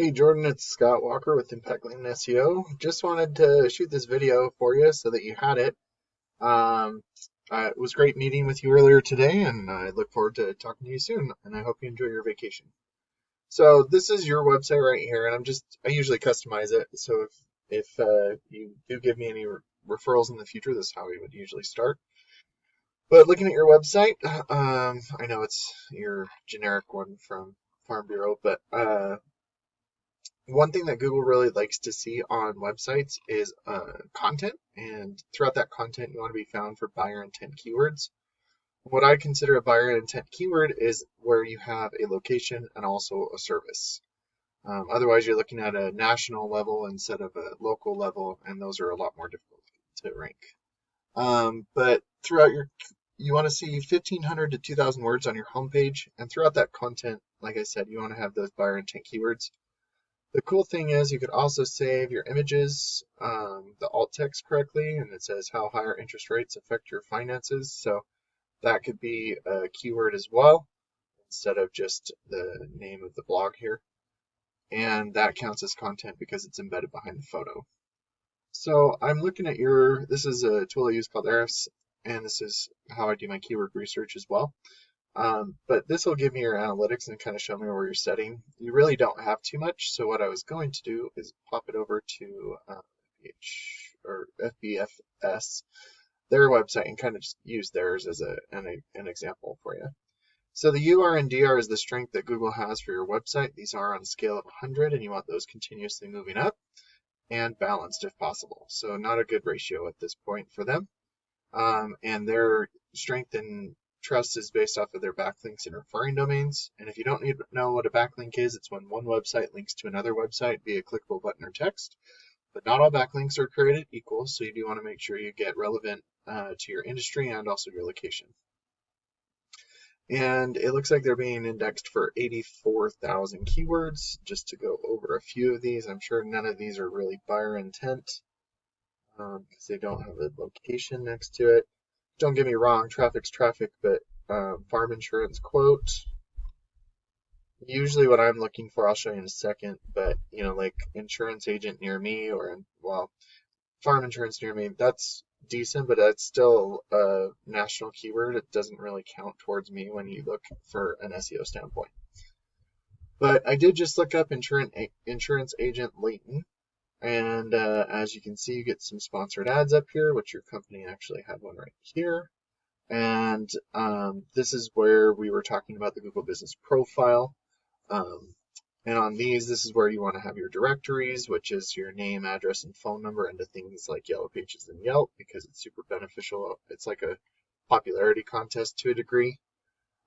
Hey Jordan, it's Scott Walker with Impact Lane SEO. Just wanted to shoot this video for you so that you had it. Um, it was great meeting with you earlier today, and I look forward to talking to you soon. And I hope you enjoy your vacation. So this is your website right here, and I usually customize it. So if you do give me any referrals in the future, this is how we would usually start. But looking at your website, I know it's your generic one from Farm Bureau, but one thing that Google really likes to see on websites is content, and throughout that content, you want to be found for buyer intent keywords. What I consider a buyer intent keyword is where you have a location and also a service. Otherwise, you're looking at a national level instead of a local level, and those are a lot more difficult to rank. But throughout you want to see 1,500 to 2,000 words on your homepage, and throughout that content, like I said, you want to have those buyer intent keywords. The cool thing is you could also save your images, the alt text correctly, and it says how higher interest rates affect your finances. So that could be a keyword as well, instead of just the name of the blog here. And that counts as content because it's embedded behind the photo. So I'm looking at this is a tool I use called Eris, and this is how I do my keyword research as well. But this will give me your analytics and kind of show me where you're setting. You really don't have too much, so what I was going to do is pop it over to FBFS, their website, and kind of just use theirs as an example for you. So the UR and DR is the strength that Google has for your website. These are on a scale of 100, and you want those continuously moving up and balanced if possible. So not a good ratio at this point for them. And their strength and trust is based off of their backlinks and referring domains. And if you don't know what a backlink is, it's when one website links to another website via clickable button or text. But not all backlinks are created equal, so you do want to make sure you get relevant to your industry and also your location. And it looks like they're being indexed for 84,000 keywords. Just to go over a few of these, I'm sure none of these are really buyer intent because they don't have a location next to it. Don't get me wrong, traffic's traffic, but farm insurance quote. Usually what I'm looking for, I'll show you in a second, but like insurance agent near me farm insurance near me, that's decent, but that's still a national keyword. It doesn't really count towards me when you look for an SEO standpoint. But I did just look up insurance agent Layton, and as you can see, you get some sponsored ads up here, which your company actually had one right here. And this is where we were talking about the Google Business Profile. And on these, this is where you want to have your directories, which is your name, address, and phone number into things like Yellow Pages and Yelp, because it's super beneficial. It's like a popularity contest to a degree.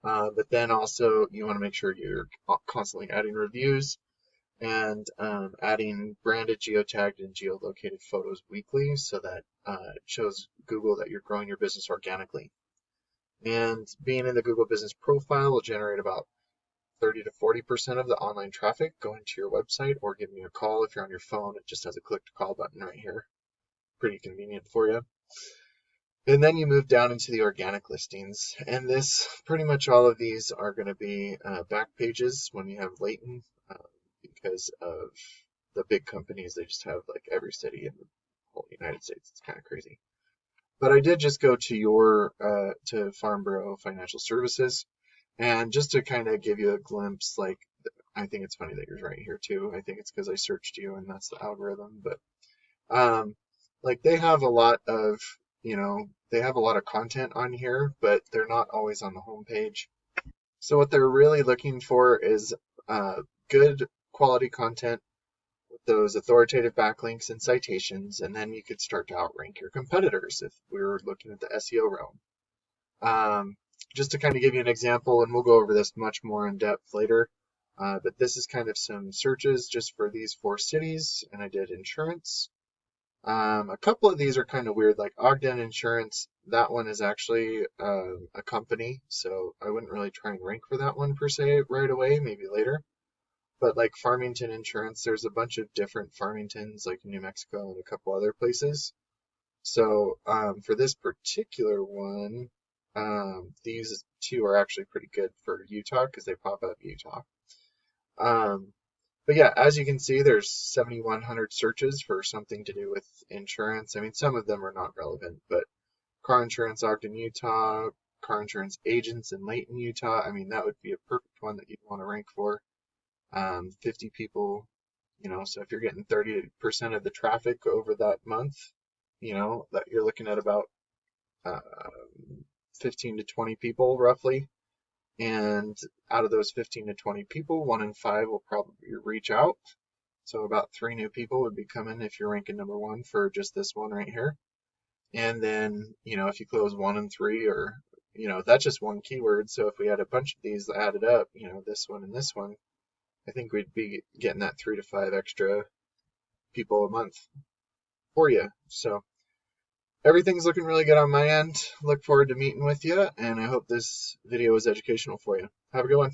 But then also you want to make sure you're constantly adding reviews and adding branded, geotagged, and geolocated photos weekly so that it shows Google that you're growing your business organically. And being in the Google Business Profile will generate about 30 to 40% of the online traffic going to your website, or give me a call if you're on your phone. It just has a click to call button right here. Pretty convenient for you. And then you move down into the organic listings. And pretty much all of these are going to be back pages when you have Layton because of the big companies. They just have like every city in the whole United States. It's kind of crazy. But I did just go to to Farm Bureau Financial Services, and just to kind of give you a glimpse, like I think it's funny that you're right here too. I think it's because I searched you and that's the algorithm. But like they have a lot of content on here, but they're not always on the homepage. So what they're really looking for is good quality content with those authoritative backlinks and citations, and then you could start to outrank your competitors if we were looking at the SEO realm. Just to kind of give you an example, and we'll go over this much more in depth later, but this is kind of some searches just for these 4 cities, and I did insurance. A couple of these are kind of weird, like Ogden Insurance. That one is actually a company, so I wouldn't really try and rank for that one per se right away, maybe later. But like Farmington Insurance, there's a bunch of different Farmingtons, like in New Mexico and a couple other places. So for this particular one, these 2 are actually pretty good for Utah because they pop up Utah. But yeah, as you can see, there's 7,100 searches for something to do with insurance. I mean, some of them are not relevant, but car insurance Ogden, Utah, car insurance agents in Layton, Utah. I mean, that would be a perfect one that you'd want to rank for. 50 people, so if you're getting 30% of the traffic over that month, that you're looking at about uh, 15 to 20 people roughly. And out of those 15 to 20 people, 1 in 5 will probably reach out. So about 3 new people would be coming if you're ranking number 1 for just this one right here. And then, if you close 1 in 3 or, that's just one keyword. So if we had a bunch of these added up, this one and this one, I think we'd be getting that 3 to 5 extra people a month for you. So everything's looking really good on my end. Look forward to meeting with you, and I hope this video was educational for you. Have a good one.